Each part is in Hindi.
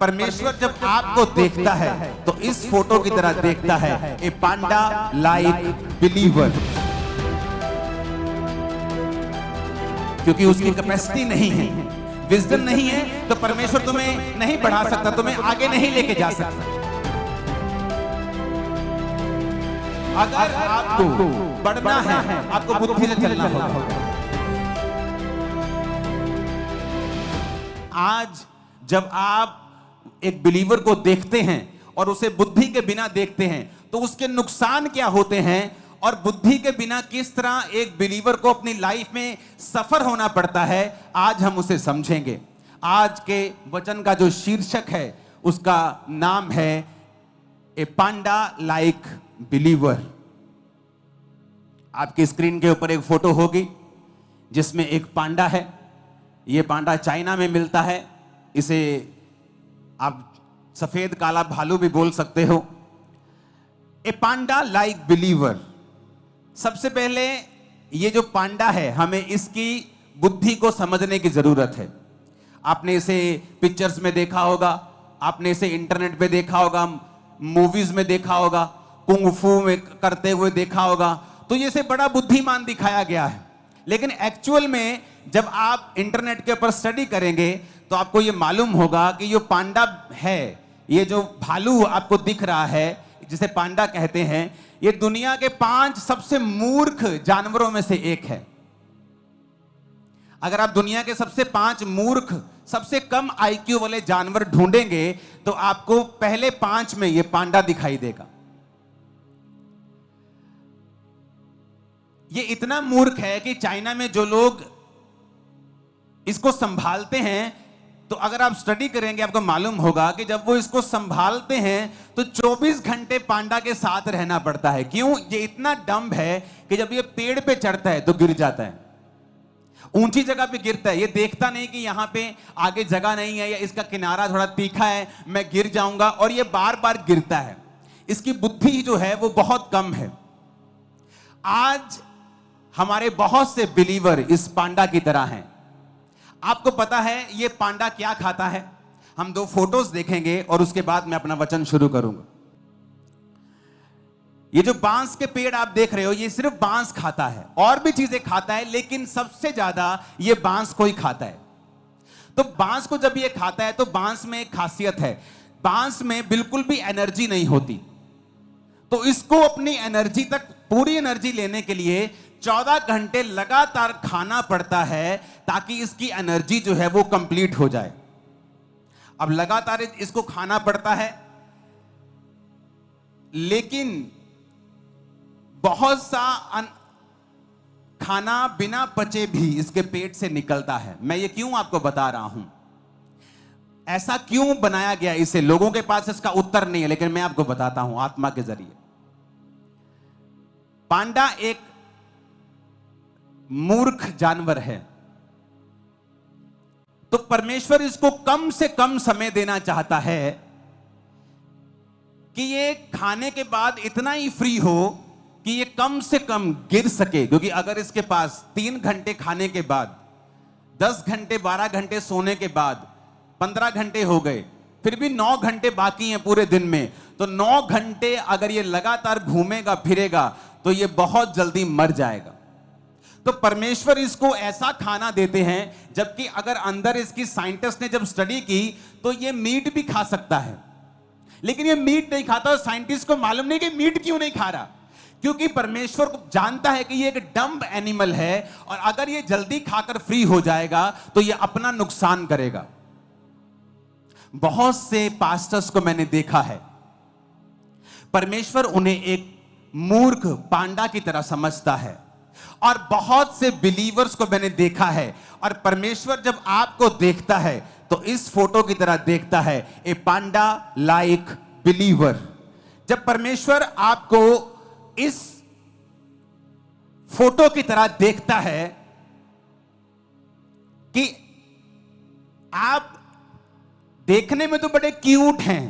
परमेश्वर जब आपको देखता है तो इस फोटो की तरह देखता है, ए पांडा लाइक बिलीवर। क्योंकि उसकी कैपेसिटी नहीं है, विजडम नहीं है, तो परमेश्वर तुम्हें नहीं बढ़ा सकता, तुम्हें आगे नहीं लेके जा सकता। अगर आपको बढ़ना है, आपको बुद्धि से चलना होगा। आज जब आप एक बिलीवर को देखते हैं और उसे बुद्धि के बिना देखते हैं तो उसके नुकसान क्या होते हैं, और बुद्धि के बिना किस तरह एक बिलीवर को अपनी लाइफ में सफर होना पड़ता है, आज हम उसे समझेंगे। आज के वचन का जो शीर्षक है उसका नाम है ए पांडा लाइक बिलीवर। आपकी स्क्रीन के ऊपर एक फोटो होगी जिसमें एक पांडा है। यह पांडा चाइना में मिलता है, इसे आप सफेद काला भालू भी बोल सकते हो। ए पांडा लाइक बिलीवर। सबसे पहले ये जो पांडा है, हमें इसकी बुद्धि को समझने की जरूरत है। आपने इसे पिक्चर्स में देखा होगा, आपने इसे इंटरनेट पे देखा होगा, मूवीज में देखा होगा, कुंग फू में करते हुए देखा होगा, तो ये से बड़ा बुद्धिमान दिखाया गया है। लेकिन एक्चुअल में जब आप इंटरनेट के ऊपर स्टडी करेंगे तो आपको ये मालूम होगा कि जो पांडा है, ये जो भालू आपको दिख रहा है जिसे पांडा कहते हैं, ये दुनिया के 5 सबसे मूर्ख जानवरों में से एक है। अगर आप दुनिया के सबसे 5 मूर्ख, सबसे कम आईक्यू वाले जानवर ढूंढेंगे तो आपको पहले 5 में ये पांडा दिखाई देगा। ये इतना मूर्ख है कि चाइना में जो लोग इसको संभालते हैं, तो अगर आप स्टडी करेंगे आपको मालूम होगा कि जब वो इसको संभालते हैं तो 24 घंटे पांडा के साथ रहना पड़ता है। क्यों? ये इतना डम्ब है कि जब ये पेड़ पे चढ़ता है तो गिर जाता है, ऊंची जगह पे गिरता है। ये देखता नहीं कि यहां पे आगे जगह नहीं है या इसका किनारा थोड़ा तीखा है, मैं गिर जाऊंगा, और ये बार बार गिरता है। इसकी बुद्धि जो है वो बहुत कम है। आज हमारे बहुत से बिलीवर इस पांडा की तरह हैं। आपको पता है ये पांडा क्या खाता है? हम 2 फोटोज देखेंगे और उसके बाद मैं अपना वचन शुरू करूंगा। ये जो बांस के पेड़ आप देख रहे हो, ये सिर्फ बांस खाता है, और भी चीजें खाता है, लेकिन सबसे ज्यादा ये बांस को ही खाता है। तो बांस को जब ये खाता है तो बांस में एक खासियत है, बांस में बिल्कुल भी एनर्जी नहीं होती। तो इसको अपनी एनर्जी तक, पूरी एनर्जी लेने के लिए 14 घंटे लगातार खाना पड़ता है ताकि इसकी एनर्जी जो है वो कंप्लीट हो जाए। अब लगातार इसको खाना पड़ता है, लेकिन बहुत सा खाना बिना पचे भी इसके पेट से निकलता है। मैं ये क्यों आपको बता रहा हूं, ऐसा क्यों बनाया गया इसे, लोगों के पास इसका उत्तर नहीं है, लेकिन मैं आपको बताता हूं आत्मा के जरिए। पांडा एक मूर्ख जानवर है, तो परमेश्वर इसको कम से कम समय देना चाहता है कि ये खाने के बाद इतना ही फ्री हो कि ये कम से कम गिर सके। क्योंकि अगर इसके पास 3 घंटे खाने के बाद, 10 घंटे 12 घंटे सोने के बाद 15 घंटे हो गए, फिर भी 9 घंटे बाकी हैं पूरे दिन में, तो 9 घंटे अगर ये लगातार घूमेगा फिरेगा तो ये बहुत जल्दी मर जाएगा। तो परमेश्वर इसको ऐसा खाना देते हैं, जबकि अगर अंदर इसकी साइंटिस्ट ने जब स्टडी की तो ये मीट भी खा सकता है, लेकिन ये मीट नहीं खाता। और साइंटिस्ट को मालूम नहीं कि मीट क्यों नहीं खा रहा, क्योंकि परमेश्वर को जानता है कि ये एक डम्ब एनिमल है, और अगर ये जल्दी खाकर फ्री हो जाएगा तो ये अपना नुकसान करेगा। बहुत से पास्टर्स को मैंने देखा है, परमेश्वर उन्हें एक मूर्ख पांडा की तरह समझता है, और बहुत से बिलीवर्स को मैंने देखा है, और परमेश्वर जब आपको देखता है तो इस फोटो की तरह देखता है, ए पांडा लाइक बिलीवर। जब परमेश्वर आपको इस फोटो की तरह देखता है कि आप देखने में तो बड़े क्यूट हैं,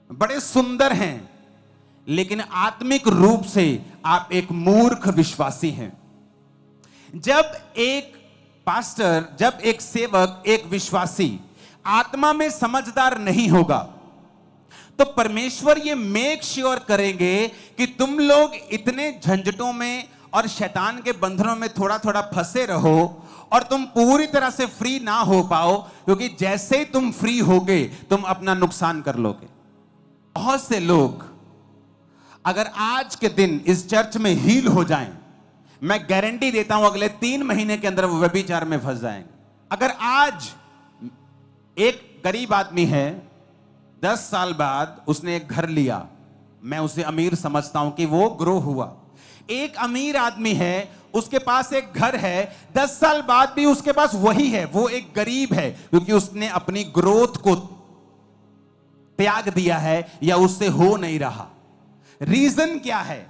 बड़े सुंदर हैं, लेकिन आत्मिक रूप से आप एक मूर्ख विश्वासी हैं। जब एक पास्टर, जब एक सेवक, एक विश्वासी आत्मा में समझदार नहीं होगा, तो परमेश्वर ये मेक श्योर करेंगे कि तुम लोग इतने झंझटों में और शैतान के बंधनों में थोड़ा थोड़ा फंसे रहो और तुम पूरी तरह से फ्री ना हो पाओ, क्योंकि जैसे ही तुम फ्री होगे तुम अपना नुकसान कर लोगे। बहुत से लोग अगर आज के दिन इस चर्च में हील हो जाएं, मैं गारंटी देता हूं अगले 3 महीने के अंदर वो व्यभिचार में फंस जाएंगे। अगर आज एक गरीब आदमी है, 10 साल बाद उसने एक घर लिया, मैं उसे अमीर समझता हूं कि वो ग्रो हुआ। एक अमीर आदमी है, उसके पास एक घर है, 10 साल बाद भी उसके पास वही है, वो एक गरीब है, क्योंकि उसने अपनी ग्रोथ को त्याग दिया है या उससे हो नहीं रहा। रीजन क्या है?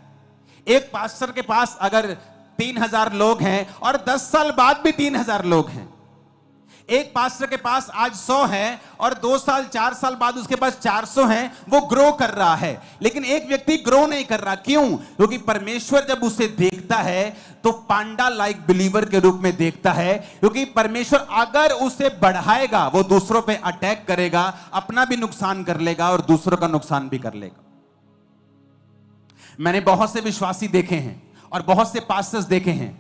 एक पास्टर के पास अगर 3000 लोग हैं और 10 साल बाद भी 3000 लोग हैं, एक पास्टर के पास आज 100 हैं और 2 साल 4 साल बाद उसके पास 400 हैं, वो ग्रो कर रहा है। लेकिन एक व्यक्ति ग्रो नहीं कर रहा, क्यों? क्योंकि परमेश्वर जब उसे देखता है तो पांडा लाइक बिलीवर के रूप में देखता है, क्योंकि परमेश्वर अगर उसे बढ़ाएगा वो दूसरों पे अटैक करेगा, अपना भी नुकसान कर लेगा और दूसरों का नुकसान भी कर लेगा। मैंने बहुत से विश्वासी देखे हैं और बहुत से पास्टर्स देखे हैं,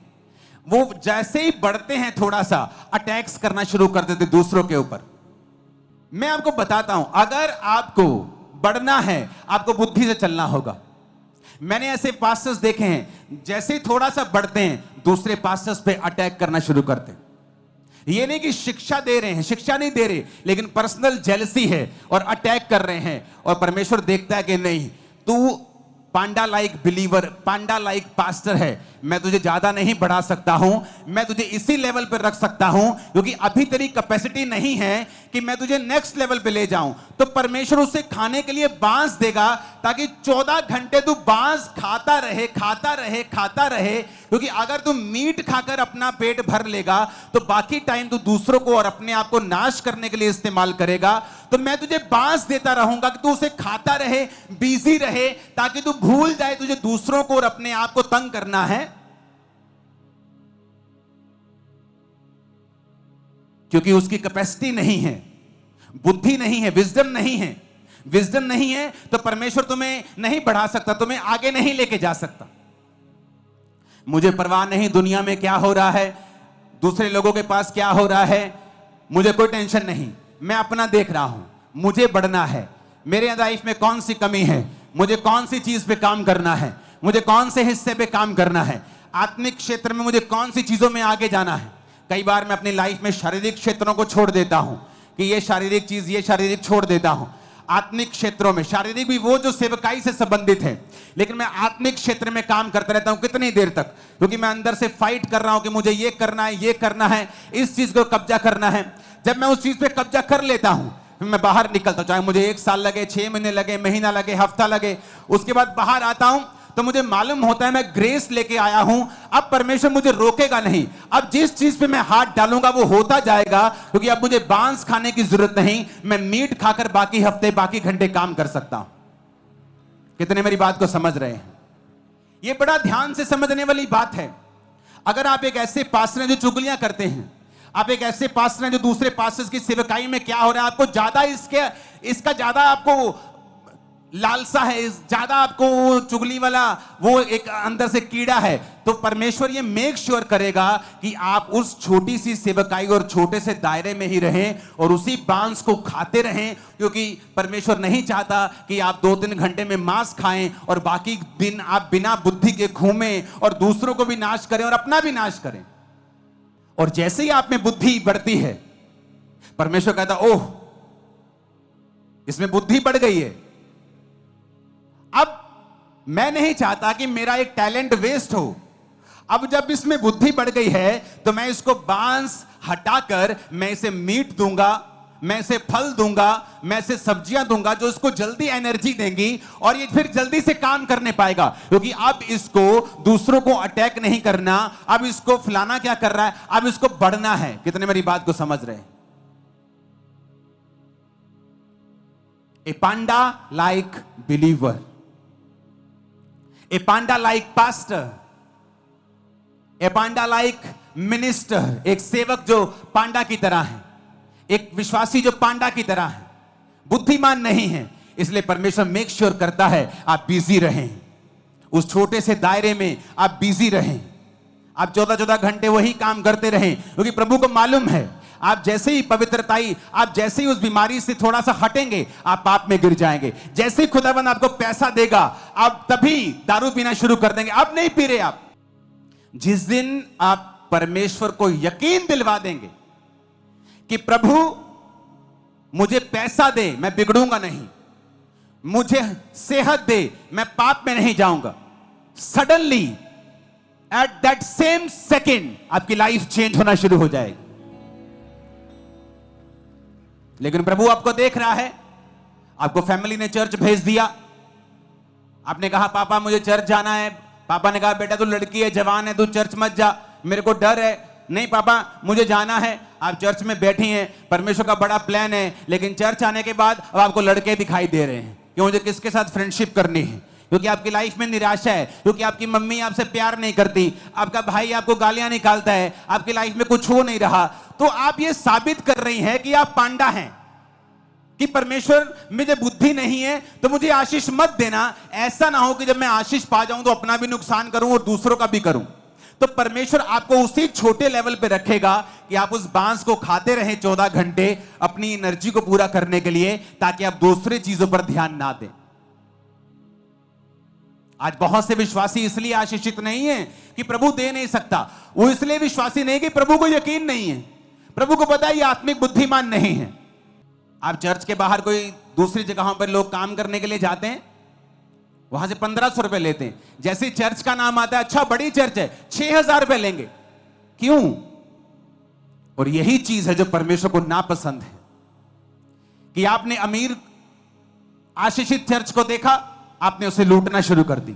वो जैसे ही बढ़ते हैं थोड़ा सा अटैक्स करना शुरू कर देते दूसरों के ऊपर। मैं आपको बताता हूं, अगर आपको बढ़ना है आपको बुद्धि से चलना होगा। मैंने ऐसे पास्टर्स देखे हैं, जैसे ही थोड़ा सा बढ़ते हैं दूसरे पास्टर्स पे अटैक करना शुरू करते हैं। ये नहीं कि शिक्षा दे रहे हैं, शिक्षा नहीं दे रहे, लेकिन पर्सनल जेलसी है और अटैक कर रहे हैं। और परमेश्वर देखता है कि नहीं, तू पांडा लाइक बिलीवर, पांडा लाइक पास्टर है, मैं तुझे ज्यादा नहीं बढ़ा सकता हूं, मैं तुझे इसी लेवल पर रख सकता हूं, क्योंकि अभी तेरी कैपेसिटी नहीं है कि मैं तुझे नेक्स्ट लेवल पे ले जाऊं। तो परमेश्वर उसे खाने के लिए बांस देगा, ताकि 14 घंटे तू बांस खाता रहे, खाता रहे, खाता रहे। क्योंकि अगर तू मीट खाकर अपना पेट भर लेगा तो बाकी टाइम तू दूसरों को और अपने आप को नाश करने के लिए इस्तेमाल करेगा। तो मैं तुझे बांस देता रहूंगा कि तू उसे खाता रहे, बिजी रहे, ताकि तू भूल जाए तुझे दूसरों को और अपने आप को तंग करना है। क्योंकि उसकी कैपेसिटी नहीं है, बुद्धि नहीं है, विजडम नहीं है। विजडम नहीं है तो परमेश्वर तुम्हें नहीं बढ़ा सकता, तुम्हें आगे नहीं लेके जा सकता। मुझे परवाह नहीं दुनिया में क्या हो रहा है, दूसरे लोगों के पास क्या हो रहा है, मुझे कोई टेंशन नहीं। मैं अपना देख रहा हूं, मुझे बढ़ना है। मेरे लाइफ में कौन सी कमी है, मुझे कौन सी चीज पे काम करना है, मुझे कौन से हिस्से पे काम करना है, आत्मिक क्षेत्र में मुझे कौन सी चीजों में आगे जाना है। कई बार मैं अपनी लाइफ में शारीरिक क्षेत्रों को छोड़ देता हूं कि ये शारीरिक चीज, ये शारीरिक छोड़ देता हूं। आत्मिक क्षेत्रों में, शारीरिक भी वो जो सेवकाई से संबंधित है, लेकिन मैं आत्मिक क्षेत्र में काम करता रहता हूं। कितनी देर तक? क्योंकि मैं अंदर से फाइट कर रहा हूं कि मुझे ये करना है, ये करना है, इस चीज को कब्जा करना है। जब मैं उस चीज पे कब्जा कर लेता हूं, फिर मैं बाहर निकलता हूं, चाहे मुझे 1 साल लगे, 6 महीने लगे, महीना लगे, हफ्ता लगे। उसके बाद बाहर आता हूं तो मुझे मालूम होता है मैं ग्रेस लेके आया हूं, अब परमेश्वर मुझे रोकेगा नहीं। अब जिस चीज पे मैं हाथ डालूंगा वो होता जाएगा, क्योंकि अब मुझे बांस खाने की जरूरत नहीं, मैं मीट खाकर बाकी हफ्ते, बाकी घंटे काम कर सकता हूं। कितने मेरी बात को समझ रहे हैं? ये बड़ा ध्यान से समझने वाली बात है। अगर आप एक ऐसे पास्टर हैं जो चुगलियां करते हैं, आप एक ऐसे पास्टर हैं जो दूसरे पास्टर्स की सेवकाई में क्या हो रहा है आपको ज्यादा इसका ज्यादा आपको लालसा है, ज्यादा आपको चुगली वाला वो एक अंदर से कीड़ा है, तो परमेश्वर ये मेक श्योर करेगा कि आप उस छोटी सी सेवकाई और छोटे से दायरे में ही रहें और उसी बांस को खाते रहें। क्योंकि परमेश्वर नहीं चाहता कि आप 2-3 घंटे में मांस खाएं और बाकी दिन आप बिना बुद्धि के घूमें और दूसरों को भी नाश करें और अपना भी नाश करें। और जैसे ही आप में बुद्धि बढ़ती है, परमेश्वर कहता ओह इसमें बुद्धि बढ़ गई है, अब मैं नहीं चाहता कि मेरा एक टैलेंट वेस्ट हो। अब जब इसमें बुद्धि बढ़ गई है तो मैं इसको बांस हटाकर मैं इसे मीट दूंगा, मैं इसे फल दूंगा, मैं इसे सब्जियां दूंगा जो इसको जल्दी एनर्जी देंगी और ये फिर जल्दी से काम करने पाएगा। क्योंकि अब इसको दूसरों को अटैक नहीं करना, अब इसको फलाना क्या कर रहा है, अब इसको बढ़ना है। कितने मेरी बात को समझ रहे हैं? ए पांडा लाइक बिलीवर, ए पांडा लाइक पास्टर, ए पांडा लाइक मिनिस्टर, एक सेवक जो पांडा की तरह है। एक विश्वासी जो पांडा की तरह है, बुद्धिमान नहीं है, इसलिए परमेश्वर मेक श्योर करता है आप बिजी रहें, उस छोटे से दायरे में आप बिजी रहें, आप 14-14 घंटे वही काम करते रहें, क्योंकि प्रभु को मालूम है आप जैसे ही पवित्रताई, आप जैसे ही उस बीमारी से थोड़ा सा हटेंगे आप पाप में गिर जाएंगे। जैसे ही खुदाबंद आपको पैसा देगा आप तभी दारू पीना शुरू कर देंगे। अब नहीं पी रहे आप। जिस दिन आप परमेश्वर को यकीन दिलवा देंगे कि प्रभु मुझे पैसा दे, मैं बिगड़ूंगा नहीं, मुझे सेहत दे, मैं पाप में नहीं जाऊंगा, suddenly at that same second आपकी लाइफ चेंज होना शुरू हो जाएगी। लेकिन प्रभु आपको देख रहा है, आपको फैमिली ने चर्च भेज दिया, आपने कहा पापा मुझे चर्च जाना है, पापा ने कहा बेटा तू लड़की है, जवान है, तू चर्च मत जा, मेरे को डर है। नहीं पापा मुझे जाना है। आप चर्च में बैठी हैं, परमेश्वर का बड़ा प्लान है, लेकिन चर्च आने के बाद अब आपको लड़के दिखाई दे रहे हैं कि मुझे किसके साथ फ्रेंडशिप करनी है, क्योंकि आपकी लाइफ में निराशा है, क्योंकि आपकी मम्मी आपसे प्यार नहीं करती, आपका भाई आपको गालियां निकालता है, आपकी लाइफ में कुछ हो नहीं रहा। तो आप ये साबित कर रही हैं कि आप पांडा हैं, कि परमेश्वर मुझे बुद्धि नहीं है तो मुझे आशीष मत देना। ऐसा ना हो कि जब मैं आशीष पा जाऊं तो अपना भी नुकसान करूं और दूसरों का भी करूं। तो परमेश्वर आपको उसी छोटे लेवल पे रखेगा कि आप उस बांस को खाते रहें 14 घंटे अपनी एनर्जी को पूरा करने के लिए, ताकि आप दूसरे चीजों पर ध्यान ना दें। आज बहुत से विश्वासी इसलिए आशीषित नहीं है कि प्रभु दे नहीं सकता, वो इसलिए विश्वासी नहीं कि प्रभु को यकीन नहीं है। प्रभु को पता है ये आत्मिक बुद्धिमान नहीं है। आप चर्च के बाहर कोई दूसरी जगहों पर लोग काम करने के लिए जाते हैं, वहां से 1500 रुपए लेते हैं, जैसे चर्च का नाम आता है, अच्छा बड़ी चर्च है, 6000 रुपए लेंगे। क्यों? और यही चीज है जो परमेश्वर को नापसंद है, कि आपने अमीर आशीषित चर्च को देखा, आपने उसे लूटना शुरू कर दी।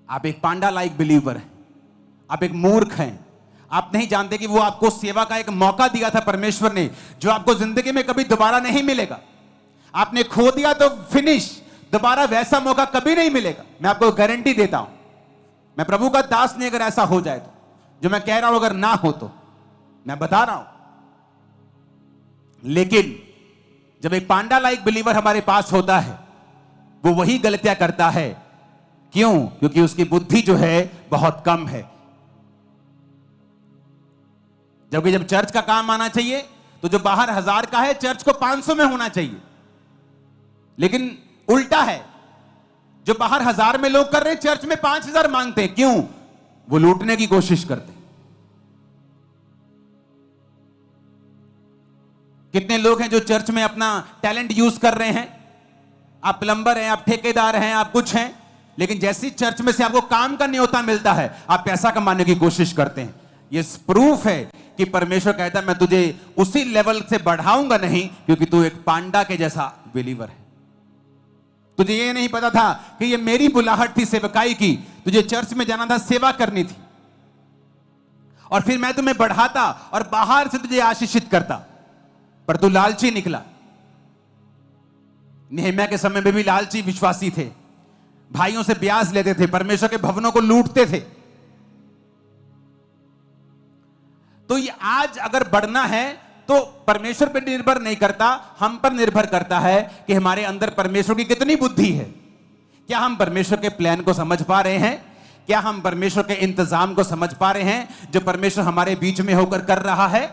आप एक पांडा लाइक बिलीवर हैं, आप एक मूर्ख हैं, आप नहीं जानते कि वो आपको सेवा का एक मौका दिया था परमेश्वर ने, जो आपको जिंदगी में कभी दोबारा नहीं मिलेगा। आपने खो दिया तो फिनिश, दोबारा वैसा मौका कभी नहीं मिलेगा। मैं आपको गारंटी देता हूं, मैं प्रभु का दास नहीं, अगर ऐसा हो जाए तो, जो मैं कह रहा हूं अगर ना हो तो मैं बता रहा हूं। लेकिन जब एक पांडा लाइक बिलीवर हमारे पास होता है, वो वही गलतियां करता है। क्यों? क्योंकि उसकी बुद्धि जो है बहुत कम है। जबकि जब चर्च का काम आना चाहिए तो जो बाहर 1000 का है चर्च को 500 में होना चाहिए। लेकिन उल्टा है, जो बाहर 1000 में लोग कर रहे हैं, चर्च में 5000 मांगते हैं। क्यों? वो लूटने की कोशिश करते हैं। कितने लोग हैं जो चर्च में अपना टैलेंट यूज कर रहे हैं, आप प्लम्बर हैं, आप ठेकेदार हैं, आप कुछ हैं, लेकिन जैसी चर्च में से आपको काम का न्योता मिलता है आप पैसा कमाने की कोशिश करते हैं। ये प्रूफ है कि परमेश्वर कहता है मैं तुझे उसी लेवल से बढ़ाऊंगा नहीं, क्योंकि तू एक पांडा के जैसा बिलीवर है। तुझे ये नहीं पता था कि ये मेरी बुलाहट थी सेवकाई की, तुझे चर्च में जाना था, सेवा करनी थी, और फिर मैं तुम्हें बढ़ाता और बाहर से तुझे आशीषित करता, पर तू लालची निकला। नेहम्याह के समय में भी लालची विश्वासी थे, भाइयों से ब्याज लेते थे, परमेश्वर के भवनों को लूटते थे। तो ये आज अगर बढ़ना है तो परमेश्वर पर निर्भर नहीं करता, हम पर निर्भर करता है कि हमारे अंदर परमेश्वर की कितनी बुद्धि है। क्या हम परमेश्वर के प्लान को समझ पा रहे हैं? क्या हम परमेश्वर के इंतजाम को समझ पा रहे हैं जो परमेश्वर हमारे बीच में होकर कर रहा है?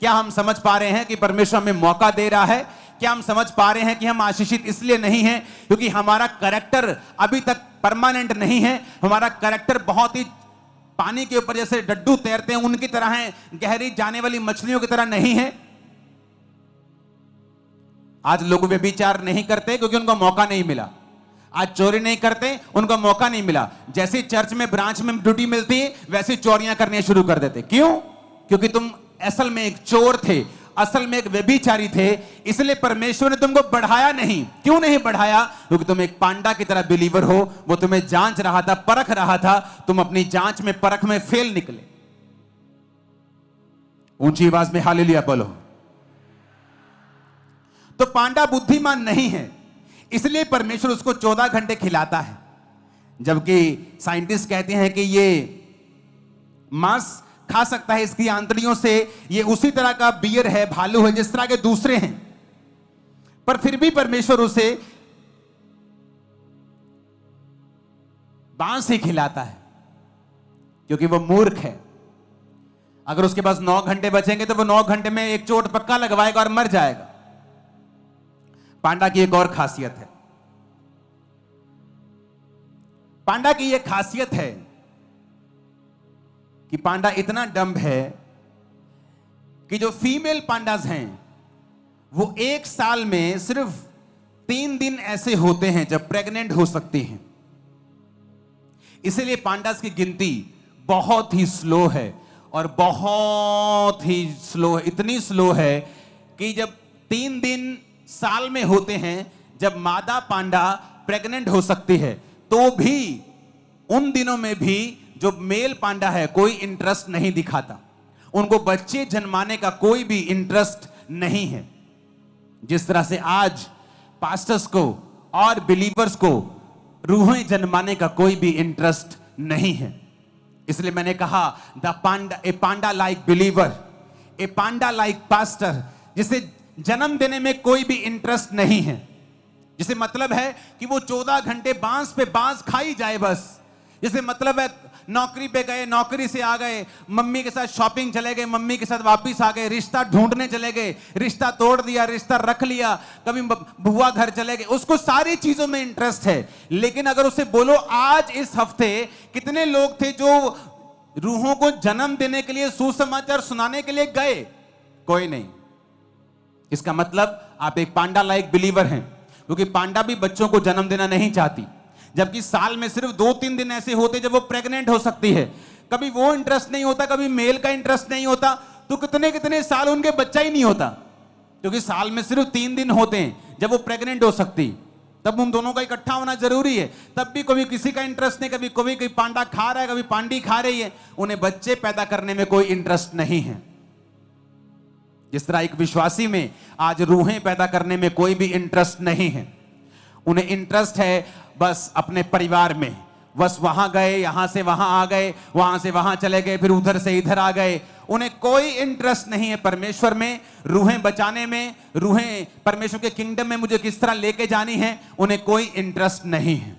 क्या हम समझ पा रहे हैं कि परमेश्वर हमें मौका दे रहा है? क्या हम समझ पा रहे हैं कि हम आशीषित इसलिए नहीं हैं क्योंकि हमारा कैरेक्टर अभी तक परमानेंट नहीं है? हमारा कैरेक्टर बहुत ही पानी के ऊपर जैसे डड्डू तैरते हैं उनकी तरह है, गहरी जाने वाली मछलियों की तरह नहीं है। आज लोग व्यभिचार नहीं करते क्योंकि उनको मौका नहीं मिला। आज चोरी नहीं करते, उनको मौका नहीं मिला। जैसे चर्च में ब्रांच में ड्यूटी मिलती है वैसे चोरियां करने शुरू कर देते। क्यों? क्योंकि तुम असल में एक चोर थे, असल में एक व्यभिचारी थे, इसलिए परमेश्वर ने तुमको बढ़ाया नहीं। क्यों नहीं बढ़ाया? क्योंकि तुम एक पांडा की तरह बिलीवर हो। वो तुम्हें जांच रहा था, परख रहा था, तुम अपनी जांच में परख में फेल निकले। ऊंची आवाज में हालेलुया बोलो। तो पांडा बुद्धिमान नहीं है, इसलिए परमेश्वर उसको 14 घंटे खिलाता है। जबकि साइंटिस्ट कहते हैं कि ये मांस खा सकता है, इसकी आंतड़ियों से ये उसी तरह का बियर है, भालू है, जिस तरह के दूसरे हैं, पर फिर भी परमेश्वर उसे बांस ही खिलाता है, क्योंकि वो मूर्ख है। अगर उसके पास 9 घंटे बचेंगे तो वो 9 घंटे में एक चोट पक्का लगवाएगा और मर जाएगा। पांडा की एक और खासियत है, पांडा की यह खासियत है कि पांडा इतना डम्ब है कि जो फीमेल पांडास हैं वो एक साल में सिर्फ 3 दिन ऐसे होते हैं जब प्रेग्नेंट हो सकती हैं। इसलिए पांडास की गिनती बहुत ही स्लो है, और बहुत ही स्लो है, इतनी स्लो है कि जब 3 दिन साल में होते हैं जब मादा पांडा प्रेग्नेंट हो सकती है, तो भी उन दिनों में भी जो मेल पांडा है कोई इंटरेस्ट नहीं दिखाता, उनको बच्चे जन्माने का कोई भी इंटरेस्ट नहीं है। जिस तरह से आज पास्टर्स को और बिलीवर्स को रूहें जन्माने का कोई भी इंटरेस्ट नहीं है। इसलिए मैंने कहा ए पांडा लाइक बिलीवर, ए पांडा लाइक पास्टर, जिसे जन्म देने में कोई भी इंटरेस्ट नहीं है, जिसे मतलब है कि वो 14 घंटे बांस पे बांस खाई जाए बस, जिसे मतलब है नौकरी पे गए, नौकरी से आ गए, मम्मी के साथ शॉपिंग चले गए, मम्मी के साथ वापस आ गए, रिश्ता ढूंढने चले गए, रिश्ता तोड़ दिया, रिश्ता रख लिया, कभी बुआ घर चले गए, उसको सारी चीजों में इंटरेस्ट है। लेकिन अगर उसे बोलो आज इस हफ्ते कितने लोग थे जो रूहों को जन्म देने के लिए, सुसमाचार सुनाने के लिए गए, कोई नहीं। इसका मतलब आप एक पांडा लाइक बिलीवर हैं, क्योंकि पांडा भी बच्चों को जन्म देना नहीं चाहती, जबकि साल में सिर्फ 2-3 दिन ऐसे होते जब वो प्रेग्नेंट हो सकती है। कभी वो इंटरेस्ट नहीं होता, कभी मेल का इंटरेस्ट नहीं होता, तो कितने कितने साल उनके बच्चा ही नहीं होता, क्योंकि साल में सिर्फ 3 दिन होते हैं जब वो प्रेग्नेंट हो सकती, तब उन दोनों का इकट्ठा होना जरूरी है। तब भी कभी किसी का इंटरेस्ट नहीं, कभी कोई पांडा खा रहा है, कभी पांडी खा रही है, उन्हें बच्चे पैदा करने में कोई इंटरेस्ट नहीं है। जिस तरह एक विश्वासी में आज रूहें पैदा करने में कोई भी इंटरेस्ट नहीं है, उन्हें इंटरेस्ट है बस अपने परिवार में, बस वहां गए, यहां से वहां आ गए, वहां से वहां चले गए, फिर उधर से इधर आ गए, उन्हें कोई इंटरेस्ट नहीं है परमेश्वर में, रूहें बचाने में, रूहें परमेश्वर के किंगडम में मुझे किस तरह लेके जानी है, उन्हें कोई इंटरेस्ट नहीं है।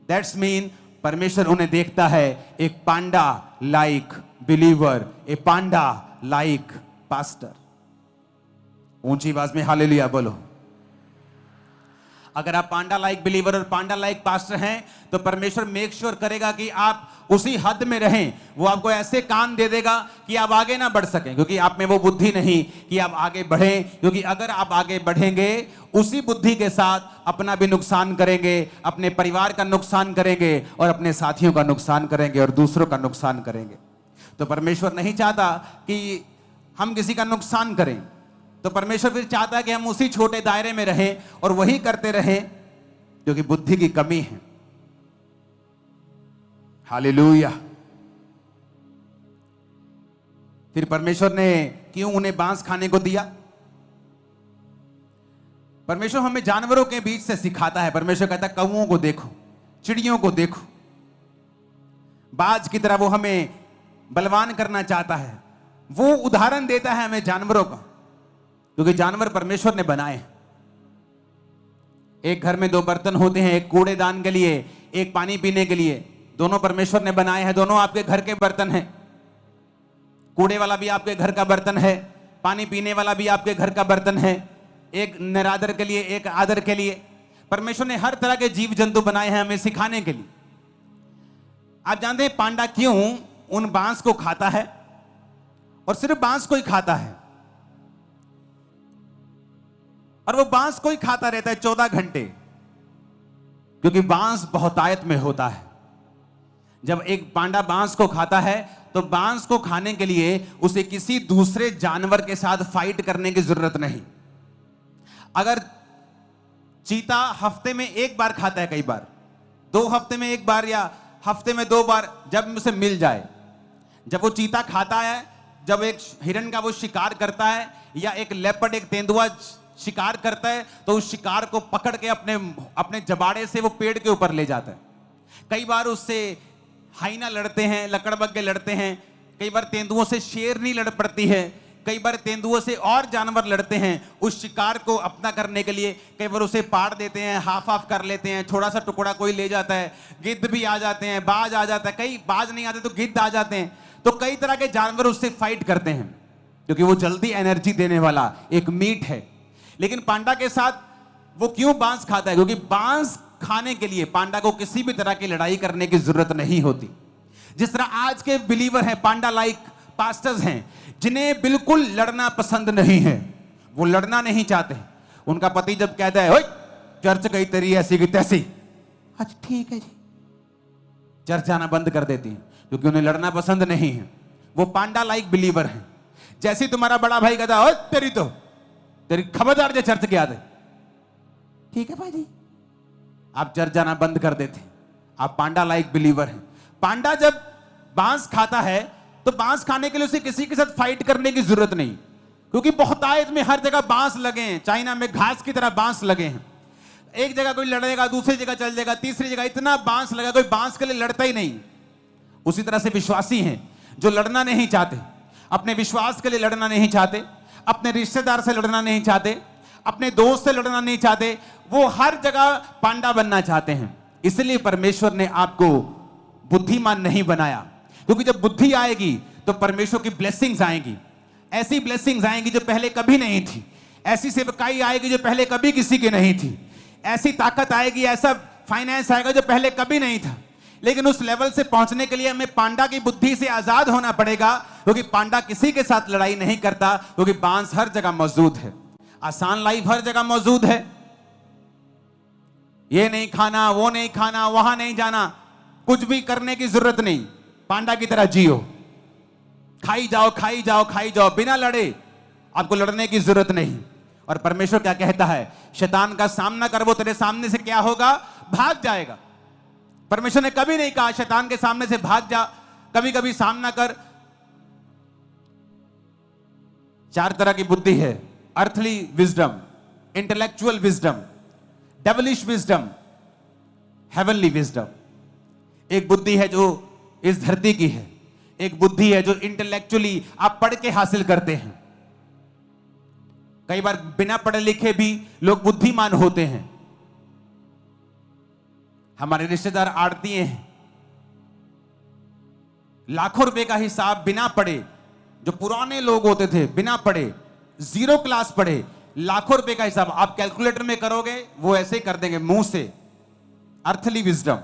दैट्स मीन परमेश्वर उन्हें देखता है एक पांडा लाइक बिलीवर, ए पांडा लाइक पास्टर। ऊंची आवाज में हालेलुया बोलो। अगर आप पांडा लाइक बिलीवर और पांडा लाइक पास्टर हैं, तो परमेश्वर मेक श्योर करेगा कि आप उसी हद में रहें। वो आपको ऐसे कान दे देगा कि आप आगे ना बढ़ सकें, क्योंकि आप में वो बुद्धि नहीं कि आप आगे बढ़ें, क्योंकि अगर आप आगे बढ़ेंगे उसी बुद्धि के साथ अपना भी नुकसान करेंगे, अपने परिवार का नुकसान करेंगे, और अपने साथियों का नुकसान करेंगे, और दूसरों का नुकसान करेंगे। तो परमेश्वर नहीं चाहता कि हम किसी का नुकसान करें, तो परमेश्वर फिर चाहता है कि हम उसी छोटे दायरे में रहें और वही करते रहें, क्योंकि बुद्धि की कमी है। हालेलुया। फिर परमेश्वर ने क्यों उन्हें बांस खाने को दिया? परमेश्वर हमें जानवरों के बीच से सिखाता है। परमेश्वर कहता है कौओं को देखो, चिड़ियों को देखो, बाज की तरह वो हमें बलवान करना चाहता है। वो उदाहरण देता है हमें जानवरों का, क्योंकि जानवर परमेश्वर ने बनाए। एक घर में 2 बर्तन होते हैं, एक कूड़ेदान के लिए, एक पानी पीने के लिए। दोनों परमेश्वर ने बनाए हैं, दोनों आपके घर के बर्तन हैं। कूड़े वाला भी आपके घर का बर्तन है, पानी पीने वाला भी आपके घर का बर्तन है। एक निरादर के लिए, एक आदर के लिए। परमेश्वर ने हर तरह के जीव जंतु बनाए हैं हमें सिखाने के लिए। आप जानते हैं पांडा क्यों उन बांस को खाता है, और सिर्फ बांस को ही खाता है, और वो बांस को ही खाता रहता है 14 घंटे? क्योंकि बांस बहुतायत में होता है। जब एक पांडा बांस को खाता है, तो बांस को खाने के लिए उसे किसी दूसरे जानवर के साथ फाइट करने की जरूरत नहीं। अगर चीता हफ्ते में 1 बार खाता है, कई बार 2 हफ्ते में 1 बार या हफ्ते में 2 बार, जब उसे मिल जाए, जब वो चीता खाता है, जब एक हिरन का वो शिकार करता है, या एक लेपर्ड, एक तेंदुआ शिकार करता है, तो उस शिकार को पकड़ के अपने जबाड़े से वो पेड़ के ऊपर ले जाता है। कई बार उससे हाइना लड़ते हैं, लकड़बग्गे लड़ते हैं, कई बार तेंदुओं से शेरनी लड़ पड़ती है, कई बार तेंदुओं से और जानवर लड़ते हैं उस शिकार को अपना करने के लिए। कई बार उसे पाड़ देते हैं, हाफ हाफ कर लेते हैं, थोड़ा सा टुकड़ा कोई ले जाता है। गिद्ध भी आ जाते हैं, बाज आ जाता है, कई बाज नहीं आते तो गिद्ध आ जाते हैं। तो कई तरह के जानवर उससे फाइट करते हैं क्योंकि वो जल्दी एनर्जी देने वाला एक मीट है। लेकिन पांडा के साथ वो क्यों बांस खाता है? क्योंकि बांस खाने के लिए पांडा को किसी भी तरह की लड़ाई करने की जरूरत नहीं होती। जिस तरह आज के बिलीवर हैं, पांडा लाइक पास्टर्स हैं, जिन्हें बिल्कुल लड़ना पसंद नहीं है, वो लड़ना नहीं चाहते। उनका पति जब कहता है ओए चर्च गई तेरी ऐसी की तैसी, अच्छा ठीक है जी, चर्च जाना बंद कर देती हैं क्योंकि उन्हें लड़ना पसंद नहीं है। वो पांडा लाइक बिलीवर हैं। जैसे तुम्हारा बड़ा भाई कहता है तेरी खबरदार जो चर्च गया थे, ठीक है भाई जी, आप चर्च जाना बंद कर देते। आप पांडा लाइक बिलीवर हैं। पांडा जब बांस खाता है तो बांस खाने के लिए उसे किसी के साथ फाइट करने की जरूरत नहीं, क्योंकि बहुतायत में हर जगह बांस लगे हैं। चाइना में घास की तरह बांस लगे हैं। एक जगह कोई लड़ेगा, दूसरी जगह चल जाएगा, तीसरी जगह इतना बांस लगा, कोई बांस के लिए लड़ता ही नहीं। उसी तरह से विश्वासी हैं जो लड़ना नहीं चाहते, अपने विश्वास के लिए लड़ना नहीं चाहते, अपने रिश्तेदार से लड़ना नहीं चाहते, अपने दोस्त से लड़ना नहीं चाहते, वो हर जगह पांडा बनना चाहते हैं। इसलिए परमेश्वर ने आपको बुद्धिमान नहीं बनाया, क्योंकि जब बुद्धि आएगी तो परमेश्वर की ब्लेसिंग्स आएंगी। ऐसी ब्लेसिंग्स आएंगी जो पहले कभी नहीं थी, ऐसी सेवकाई आएगी जो पहले कभी किसी की नहीं थी, ऐसी ताकत आएगी, ऐसा फाइनेंस आएगा जो पहले कभी नहीं था। लेकिन उस लेवल से पहुंचने के लिए हमें पांडा की बुद्धि से आजाद होना पड़ेगा, क्योंकि पांडा किसी के साथ लड़ाई नहीं करता, क्योंकि बांस हर जगह मौजूद है। आसान लाइफ हर जगह मौजूद है। ये नहीं खाना, वो नहीं खाना, वहां नहीं जाना, कुछ भी करने की जरूरत नहीं। पांडा की तरह जियो, खाई जाओ खाई जाओ खाई जाओ, बिना लड़े। आपको लड़ने की जरूरत नहीं। और परमेश्वर क्या कहता है? शैतान का सामना कर, वो तेरे सामने से क्या होगा? भाग जाएगा। परमेश्वर ने कभी नहीं कहा शैतान के सामने से भाग जा, कभी कभी सामना कर। 4 तरह की बुद्धि है: earthly wisdom, intellectual wisdom, devilish wisdom, heavenly wisdom. एक बुद्धि है जो इस धरती की है, एक बुद्धि है जो इंटेलेक्चुअली आप पढ़ के हासिल करते हैं। कई बार बिना पढ़े लिखे भी लोग बुद्धिमान होते हैं। हमारे रिश्तेदार आड़ती हैं, लाखों रुपए का हिसाब बिना पढ़े, जो पुराने लोग होते थे बिना पढ़े, 0 क्लास पढ़े, लाखों रुपए का हिसाब आप कैलकुलेटर में करोगे वो ऐसे ही कर देंगे मुंह से। Earthly wisdom.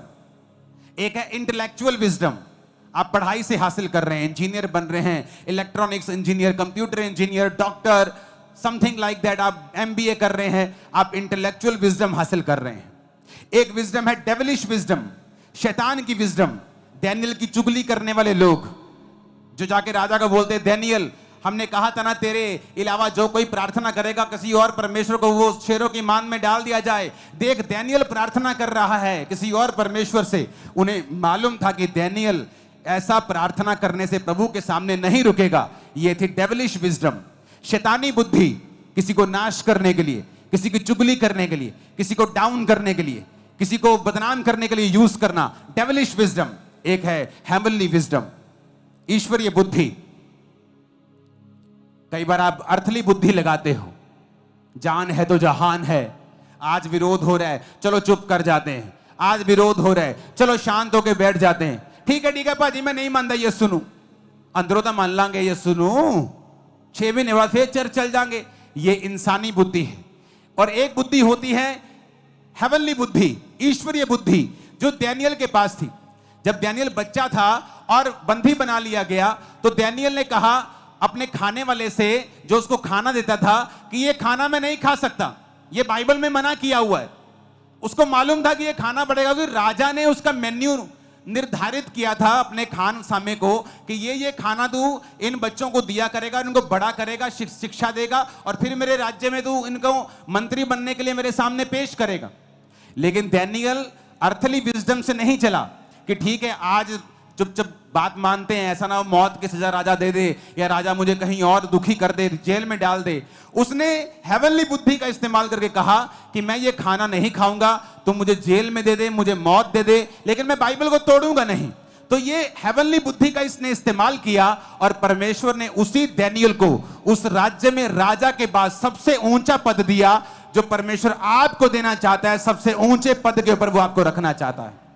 एक है इंटेलेक्चुअल विजडम, आप पढ़ाई से हासिल कर रहे हैं, इंजीनियर बन रहे हैं, electronics engineer, computer engineer, doctor, something like that, आप एमबीए कर रहे हैं, आप इंटेलेक्चुअल विजडम हासिल कर रहे हैं। एक विजडम है डेविलिश विजडम, शैतान की विजडम। डैनियल की चुगली करने वाले लोग जो जाके राजा को बोलते, डैनियल हमने कहा था ना तेरे अलावा जो कोई प्रार्थना करेगा किसी और परमेश्वर को वो शेरों की मान में डाल दिया जाए। देख डैनियल प्रार्थना कर रहा है किसी और परमेश्वर से। उन्हें मालूम था कि डैनियल ऐसा प्रार्थना करने से प्रभु के सामने नहीं रुकेगा। ये थी डेविलिश विजडम, शैतानी बुद्धि, किसी को नाश करने के लिए, किसी की चुगली करने के लिए, किसी को डाउन करने के लिए, किसी को बदनाम करने के लिए यूज करना, डेविलिश विजडम। एक है हेवनली विजडम, ईश्वरीय बुद्धि। कई बार आप अर्थली बुद्धि लगाते हो, जान है तो जहान है, आज विरोध हो रहा है चलो चुप कर जाते हैं, आज विरोध हो रहा है चलो शांत होकर बैठ जाते हैं। ठीक है भाजी मैं नहीं मानता, ये सुनू, अंदरों तो मान लांगे, ये सुनू 6 महीने बाद फिर चर्च चल जाएंगे। ये इंसानी बुद्धि है। और एक बुद्धि होती है हेवनली बुद्धि, ईश्वरीय बुद्धि, जो डैनियल के पास थी। जब डैनियल बच्चा था और बंदी बना लिया गया तो डैनियल ने कहा अपने खाने वाले से जो उसको खाना देता था कि ये खाना मैं नहीं खा सकता, ये बाइबल में मना किया हुआ है। उसको मालूम था कि ये खाना पड़ेगा, क्योंकि राजा ने उसका मेन्यू निर्धारित किया था अपने खान सामे को कि ये खाना तू इन बच्चों को दिया करेगा, इनको बड़ा करेगा, शिक्षा देगा और फिर मेरे राज्य में तू इनको मंत्री बनने के लिए मेरे सामने पेश करेगा। लेकिन डैनियल अर्थली विजडम से नहीं चला कि ठीक है आज चुपचाप बात मानते हैं, ऐसा ना हो मौत की सजा राजा दे दे या राजा मुझे कहीं और दुखी कर दे, जेल में डाल दे। उसने हेवनली बुद्धि का इस्तेमाल करके कहा कि मैं ये खाना नहीं खाऊंगा, तुम मुझे जेल में दे दे, मुझे मौत दे दे, लेकिन मैं बाइबल को तोड़ूंगा नहीं। तो ये हेवनली बुद्धि का इसने इस्तेमाल किया और परमेश्वर ने उसी डैनियल को उस राज्य में राजा के बाद सबसे ऊंचा पद दिया जो परमेश्वर आपको देना चाहता है। सबसे ऊंचे पद के ऊपर वो आपको रखना चाहता है।